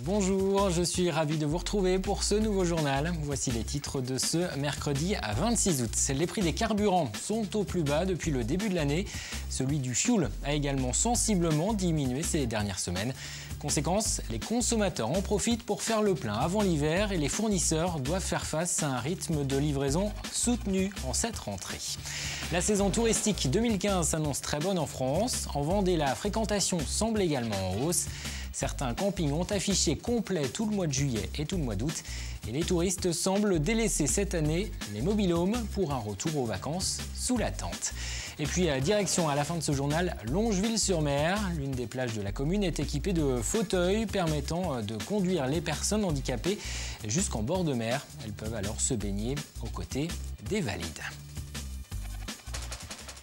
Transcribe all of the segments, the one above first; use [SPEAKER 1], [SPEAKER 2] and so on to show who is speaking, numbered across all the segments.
[SPEAKER 1] Bonjour, je suis ravi de vous retrouver pour ce nouveau journal. Voici les titres de ce mercredi 26 août. Les prix des carburants sont au plus bas depuis le début de l'année. Celui du fioul a également sensiblement diminué ces dernières semaines. Conséquence, les consommateurs en profitent pour faire le plein avant l'hiver et les fournisseurs doivent faire face à un rythme de livraison soutenu en cette rentrée. La saison touristique 2015 s'annonce très bonne en France. En Vendée, la fréquentation semble également en hausse. Certains campings ont affiché complet tout le mois de juillet et tout le mois d'août. Et les touristes semblent délaisser cette année les mobil-homes pour un retour aux vacances sous la tente. Et puis, direction à la fin de ce journal, Longeville-sur-Mer. L'une des plages de la commune est équipée de fauteuils permettant de conduire les personnes handicapées jusqu'en bord de mer. Elles peuvent alors se baigner aux côtés des valides.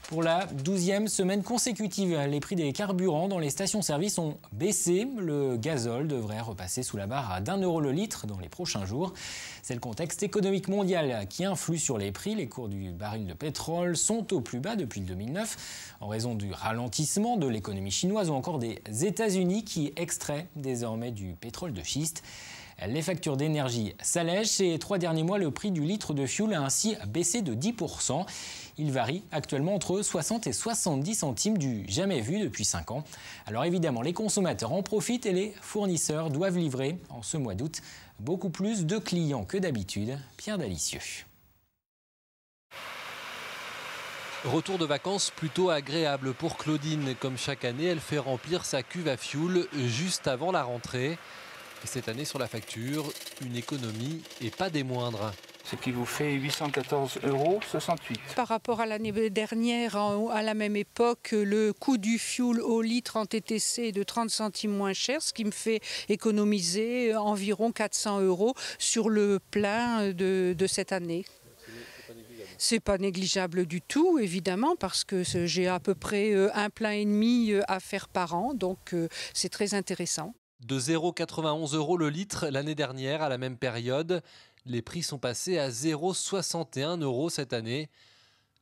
[SPEAKER 1] Pour la 12e semaine consécutive, les prix des carburants dans les stations-service ont baissé. Le gazole devrait repasser sous la barre d'1 € le litre dans les prochains jours. C'est le contexte économique mondial qui influe sur les prix. Les cours du baril de pétrole sont au plus bas depuis 2009 en raison du ralentissement de l'économie chinoise ou encore des États-Unis qui extraient désormais du pétrole de schiste. Les factures d'énergie s'allègent. Ces 3 derniers mois, le prix du litre de fioul a ainsi baissé de 10%. Il varie actuellement entre 60 et 70 centimes du jamais vu depuis 5 ans. Alors évidemment, les consommateurs en profitent et les fournisseurs doivent livrer en ce mois d'août beaucoup plus de clients que d'habitude. Pierre Dalicieux.
[SPEAKER 2] Retour de vacances plutôt agréable pour Claudine. Comme chaque année, elle fait remplir sa cuve à fioul juste avant la rentrée. Et cette année, sur la facture, une économie et pas des moindres.
[SPEAKER 3] Ce qui vous fait 814,68 €.
[SPEAKER 4] Par rapport à l'année dernière, à la même époque, le coût du fioul au litre en TTC est de 30 centimes moins cher, ce qui me fait économiser environ 400 € sur le plein de cette année. C'est pas négligeable du tout, évidemment, parce que j'ai à peu près un plein et demi à faire par an, donc c'est très intéressant.
[SPEAKER 2] De 0,91 € le litre l'année dernière à la même période, les prix sont passés à 0,61 € cette année.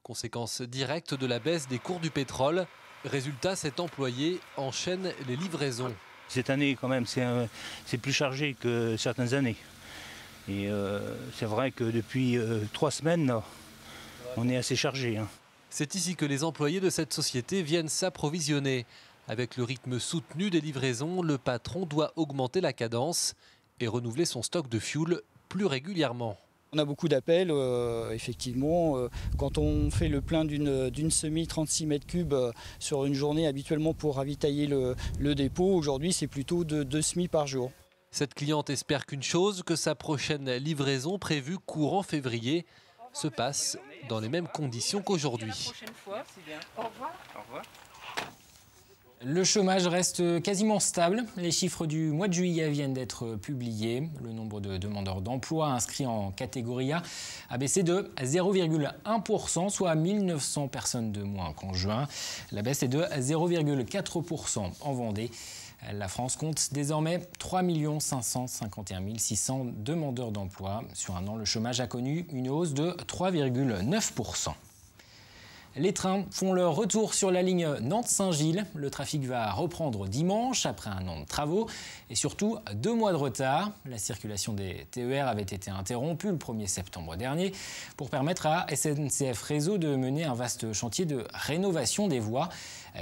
[SPEAKER 2] Conséquence directe de la baisse des cours du pétrole. Résultat, cet employé enchaîne les livraisons.
[SPEAKER 3] Cette année, quand même, c'est plus chargé que certaines années. Et c'est vrai que depuis 3 semaines, là, on est assez chargé.
[SPEAKER 2] C'est ici que les employés de cette société viennent s'approvisionner. Avec le rythme soutenu des livraisons, le patron doit augmenter la cadence et renouveler son stock de fioul plus régulièrement.
[SPEAKER 5] On a beaucoup d'appels, effectivement. Quand on fait le plein d'une semi 36 mètres cubes sur une journée habituellement pour ravitailler le dépôt, aujourd'hui c'est plutôt de 2 semis par jour.
[SPEAKER 2] Cette cliente espère qu'une chose, que sa prochaine livraison prévue courant février se passe dans les mêmes conditions qu'aujourd'hui.
[SPEAKER 4] Au revoir.
[SPEAKER 3] Au revoir.
[SPEAKER 1] Le chômage reste quasiment stable. Les chiffres du mois de juillet viennent d'être publiés. Le nombre de demandeurs d'emploi inscrits en catégorie A a baissé de 0,1%, soit 1900 personnes de moins qu'en juin. La baisse est de 0,4% en Vendée. La France compte désormais 3 551 600 demandeurs d'emploi. Sur un an, le chômage a connu une hausse de 3,9%. Les trains font leur retour sur la ligne Nantes-Saint-Gilles. Le trafic va reprendre dimanche après un an de travaux et surtout 2 mois de retard. La circulation des TER avait été interrompue le 1er septembre dernier pour permettre à SNCF Réseau de mener un vaste chantier de rénovation des voies.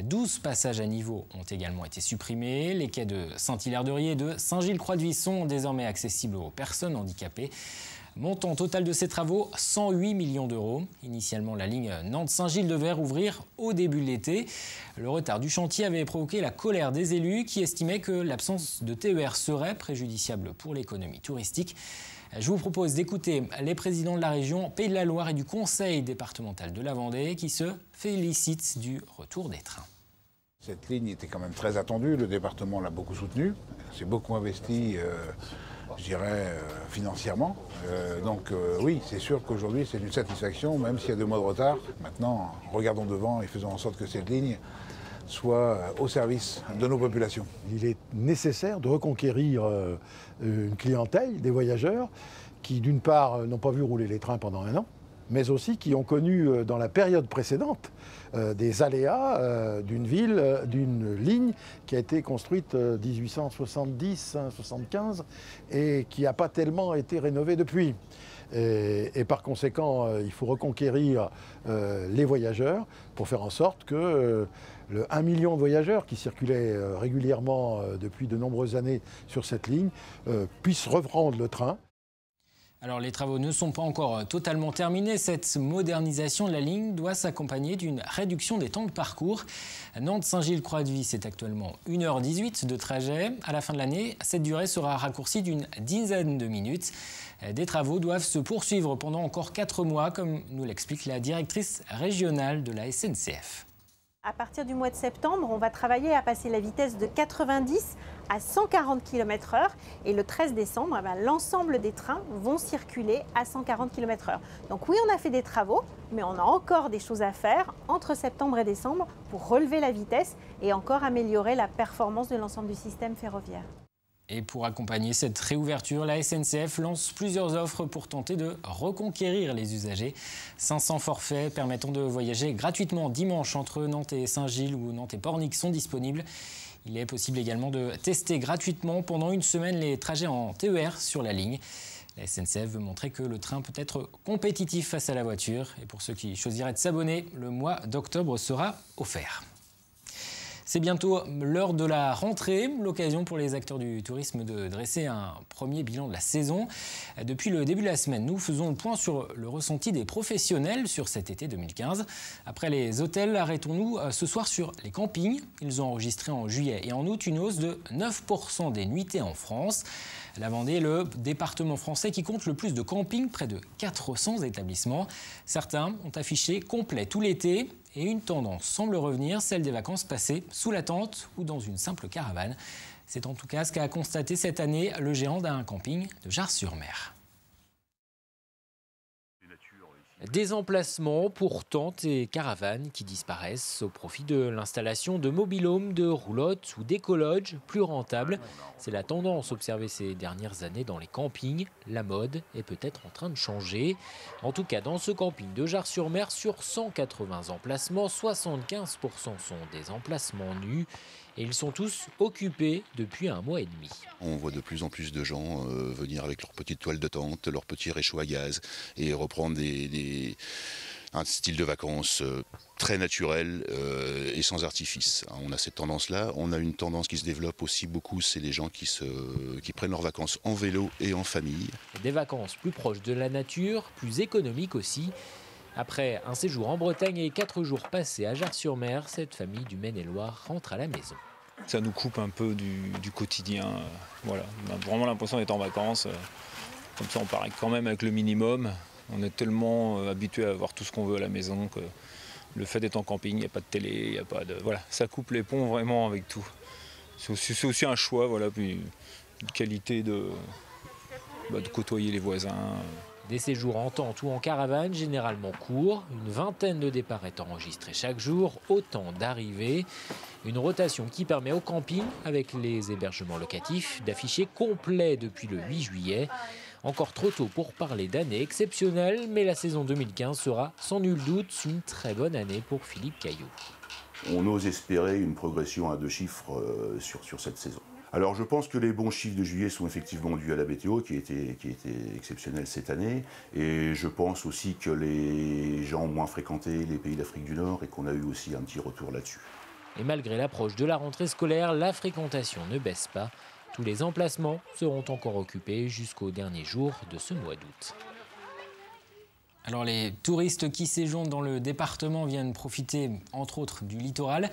[SPEAKER 1] 12 passages à niveau ont également été supprimés. Les quais de Saint-Hilaire-de-Riez et de Saint-Gilles-Croix-de-Vie sont désormais accessibles aux personnes handicapées. Montant total de ces travaux, 108 millions d'euros. Initialement, la ligne Nantes-Saint-Gilles devait rouvrir au début de l'été. Le retard du chantier avait provoqué la colère des élus qui estimaient que l'absence de TER serait préjudiciable pour l'économie touristique. Je vous propose d'écouter les présidents de la région Pays de la Loire et du conseil départemental de la Vendée qui se félicitent du retour des trains.
[SPEAKER 6] Cette ligne était quand même très attendue, le département l'a beaucoup soutenue, s'est beaucoup investi, je dirais, financièrement. Donc oui, c'est sûr qu'aujourd'hui c'est une satisfaction, même s'il y a 2 mois de retard. Maintenant, regardons devant et faisons en sorte que cette ligne soit au service de nos populations.
[SPEAKER 7] Il est nécessaire de reconquérir une clientèle, des voyageurs, qui d'une part n'ont pas vu rouler les trains pendant 1 an, mais aussi qui ont connu dans la période précédente des aléas d'une ligne qui a été construite 1870-75 et qui n'a pas tellement été rénovée depuis. Et par conséquent, il faut reconquérir les voyageurs pour faire en sorte que le 1 million de voyageurs qui circulaient régulièrement depuis de nombreuses années sur cette ligne puissent reprendre le train.
[SPEAKER 1] Alors les travaux ne sont pas encore totalement terminés. Cette modernisation de la ligne doit s'accompagner d'une réduction des temps de parcours. Nantes-Saint-Gilles-Croix-de-Vie, c'est actuellement 1h18 de trajet. À la fin de l'année, cette durée sera raccourcie d'une dizaine de minutes. Des travaux doivent se poursuivre pendant encore 4 mois, comme nous l'explique la directrice régionale de la SNCF.
[SPEAKER 8] À partir du mois de septembre, on va travailler à passer la vitesse de 90 à 140 km/h. Et le 13 décembre, l'ensemble des trains vont circuler à 140 km/h. Donc oui, on a fait des travaux, mais on a encore des choses à faire entre septembre et décembre pour relever la vitesse et encore améliorer la performance de l'ensemble du système ferroviaire.
[SPEAKER 1] Et pour accompagner cette réouverture, la SNCF lance plusieurs offres pour tenter de reconquérir les usagers. 500 forfaits permettant de voyager gratuitement dimanche entre Nantes et Saint-Gilles ou Nantes et Pornic sont disponibles. Il est possible également de tester gratuitement pendant une semaine les trajets en TER sur la ligne. La SNCF veut montrer que le train peut être compétitif face à la voiture. Et pour ceux qui choisiraient de s'abonner, le mois d'octobre sera offert. C'est bientôt l'heure de la rentrée, l'occasion pour les acteurs du tourisme de dresser un premier bilan de la saison. Depuis le début de la semaine, nous faisons le point sur le ressenti des professionnels sur cet été 2015. Après les hôtels, arrêtons-nous ce soir sur les campings. Ils ont enregistré en juillet et en août une hausse de 9% des nuitées en France. La Vendée est le département français qui compte le plus de campings, près de 400 établissements. Certains ont affiché complet tout l'été. Et une tendance semble revenir, celle des vacances passées sous la tente ou dans une simple caravane. C'est en tout cas ce qu'a constaté cette année le gérant d'un camping de Jars-sur-Mer. Des emplacements pour tentes et caravanes qui disparaissent au profit de l'installation de mobil-homes, de roulottes ou d'écologes plus rentables. C'est la tendance observée ces dernières années dans les campings. La mode est peut-être en train de changer. En tout cas, dans ce camping de Jars-sur-Mer, sur 180 emplacements, 75% sont des emplacements nus. Et ils sont tous occupés depuis 1 mois et demi.
[SPEAKER 9] On voit de plus en plus de gens venir avec leur petite toile de tente, leur petit réchaud à gaz et reprendre un style de vacances très naturel et sans artifice. On a cette tendance-là. On a une tendance qui se développe aussi beaucoup, c'est les gens qui prennent leurs vacances en vélo et en famille.
[SPEAKER 1] Des vacances plus proches de la nature, plus économiques aussi. Après un séjour en Bretagne et 4 jours passés à Jars-sur-Mer, cette famille du Maine-et-Loire rentre à la maison.
[SPEAKER 10] Ça nous coupe un peu du quotidien. Voilà. On a vraiment l'impression d'être en vacances. Comme ça, on part quand même avec le minimum. On est tellement habitué à avoir tout ce qu'on veut à la maison que le fait d'être en camping, il n'y a pas de télé, il n'y a pas de... Voilà, ça coupe les ponts vraiment avec tout. C'est aussi un choix, voilà, puis une qualité de côtoyer les voisins.
[SPEAKER 1] Des séjours en tente ou en caravane, généralement courts. Une vingtaine de départs est enregistrée chaque jour, autant d'arrivées. Une rotation qui permet au camping, avec les hébergements locatifs, d'afficher complet depuis le 8 juillet. Encore trop tôt pour parler d'année exceptionnelle, mais la saison 2015 sera sans nul doute une très bonne année pour Philippe Caillot.
[SPEAKER 11] On ose espérer une progression à 2 chiffres sur cette saison. Alors je pense que les bons chiffres de juillet sont effectivement dus à la météo qui était exceptionnelle cette année. Et je pense aussi que les gens ont moins fréquenté les pays d'Afrique du Nord et qu'on a eu aussi un petit retour là-dessus.
[SPEAKER 1] Et malgré l'approche de la rentrée scolaire, la fréquentation ne baisse pas. Tous les emplacements seront encore occupés jusqu'au dernier jour de ce mois d'août. Alors les touristes qui séjournent dans le département viennent profiter entre autres du littoral.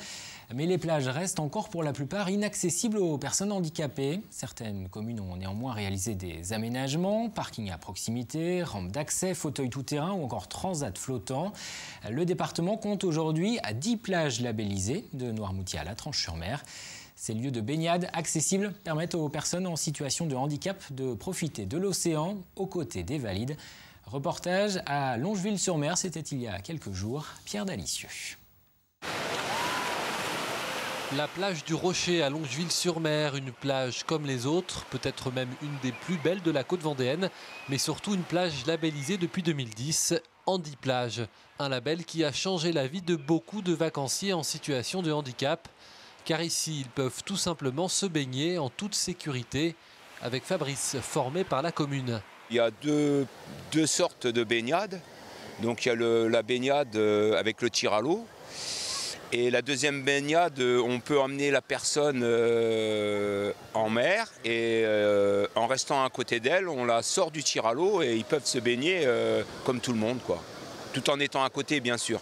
[SPEAKER 1] Mais les plages restent encore pour la plupart inaccessibles aux personnes handicapées. Certaines communes ont néanmoins réalisé des aménagements, parking à proximité, rampes d'accès, fauteuils tout-terrain ou encore transat flottant. Le département compte aujourd'hui 10 plages labellisées, de Noirmoutier à la Tranche-sur-Mer. Ces lieux de baignade accessibles permettent aux personnes en situation de handicap de profiter de l'océan aux côtés des valides. Reportage à Longeville-sur-Mer, c'était il y a quelques jours. Pierre Dalicieux.
[SPEAKER 2] La plage du Rocher à Longeville-sur-Mer, une plage comme les autres, peut-être même une des plus belles de la côte vendéenne, mais surtout une plage labellisée depuis 2010. Handiplage, un label qui a changé la vie de beaucoup de vacanciers en situation de handicap. Car ici, ils peuvent tout simplement se baigner en toute sécurité avec Fabrice, formé par la commune.
[SPEAKER 12] Il y a deux sortes de baignades. Donc il y a la baignade avec le tir à l'eau. Et la deuxième baignade, on peut emmener la personne en mer et en restant à côté d'elle, on la sort du tir à l'eau et ils peuvent se baigner comme tout le monde, quoi. Tout en étant à côté, bien sûr.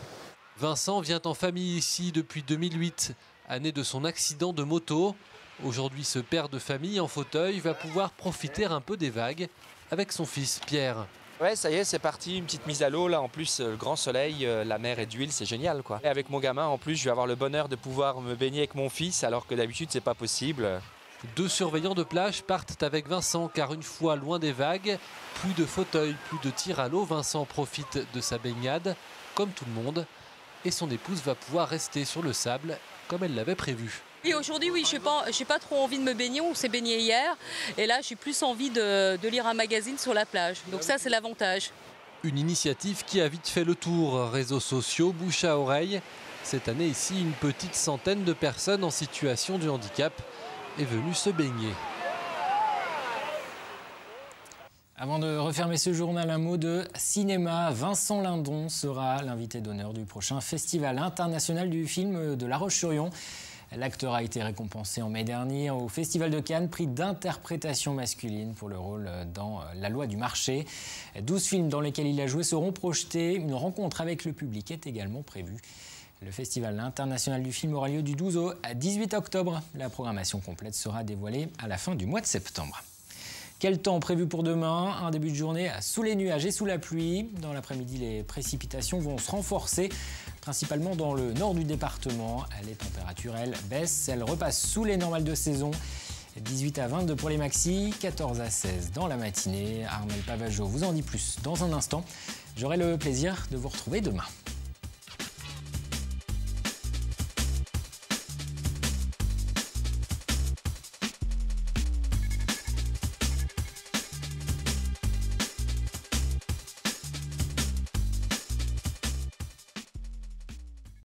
[SPEAKER 2] Vincent vient en famille ici depuis 2008, année de son accident de moto. Aujourd'hui, ce père de famille en fauteuil va pouvoir profiter un peu des vagues avec son fils Pierre.
[SPEAKER 13] Ouais, ça y est, c'est parti, une petite mise à l'eau là. En plus, le grand soleil, la mer est d'huile, c'est génial quoi. Et avec mon gamin, en plus, je vais avoir le bonheur de pouvoir me baigner avec mon fils, alors que d'habitude, c'est pas possible.
[SPEAKER 2] 2 surveillants de plage partent avec Vincent, car une fois loin des vagues, plus de fauteuils, plus de tir à l'eau. Vincent profite de sa baignade, comme tout le monde, et son épouse va pouvoir rester sur le sable, comme elle l'avait prévu.
[SPEAKER 14] Oui, aujourd'hui, oui, j'ai pas trop envie de me baigner. On s'est baigné hier. Et là, j'ai plus envie de lire un magazine sur la plage. Donc ça, c'est l'avantage.
[SPEAKER 2] Une initiative qui a vite fait le tour. Réseaux sociaux, bouche à oreille. Cette année ici, une petite centaine de personnes en situation de handicap est venue se baigner.
[SPEAKER 1] Avant de refermer ce journal, un mot de cinéma. Vincent Lindon sera l'invité d'honneur du prochain Festival international du film de La Roche-sur-Yon. L'acteur a été récompensé en mai dernier au Festival de Cannes, prix d'interprétation masculine pour le rôle dans La Loi du marché. 12 films dans lesquels il a joué seront projetés. Une rencontre avec le public est également prévue. Le Festival international du film aura lieu du 12 au 18 octobre. La programmation complète sera dévoilée à la fin du mois de septembre. Quel temps prévu pour demain? Un début de journée sous les nuages et sous la pluie. Dans l'après-midi, les précipitations vont se renforcer, principalement dans le nord du département. Les températures, elles, baissent. Elles repassent sous les normales de saison. 18 à 22 pour les maxis, 14 à 16 dans la matinée. Armel Pavageau vous en dit plus dans un instant. J'aurai le plaisir de vous retrouver demain.